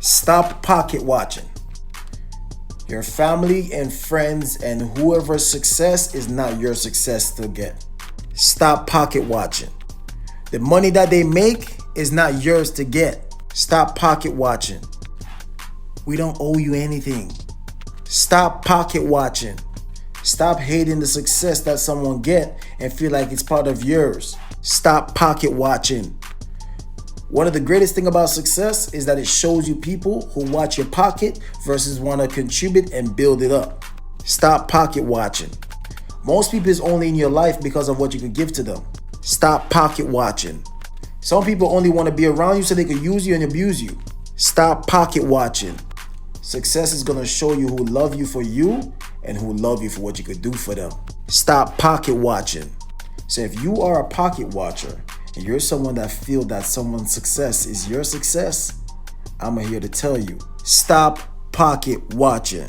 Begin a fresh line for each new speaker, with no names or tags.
Stop pocket watching. Your family and friends and whoever's success is not your success to get. Stop pocket watching. The money that they make is not yours to get. Stop pocket watching. We don't owe you anything. Stop pocket watching. Stop hating the success that someone get and feel like it's part of yours. Stop pocket watching. One of the greatest thing about success is that it shows you people who watch your pocket versus want to contribute and build it up. Stop pocket watching. Most people is only in your life because of what you could give to them. Stop pocket watching. Some people only want to be around you so they could use you and abuse you. Stop pocket watching. Success is going to show you who love you for you and who love you for what you could do for them. Stop pocket watching. So if you are a pocket watcher and you're someone that feels that someone's success is your success, I'm here to tell you, stop pocket watching.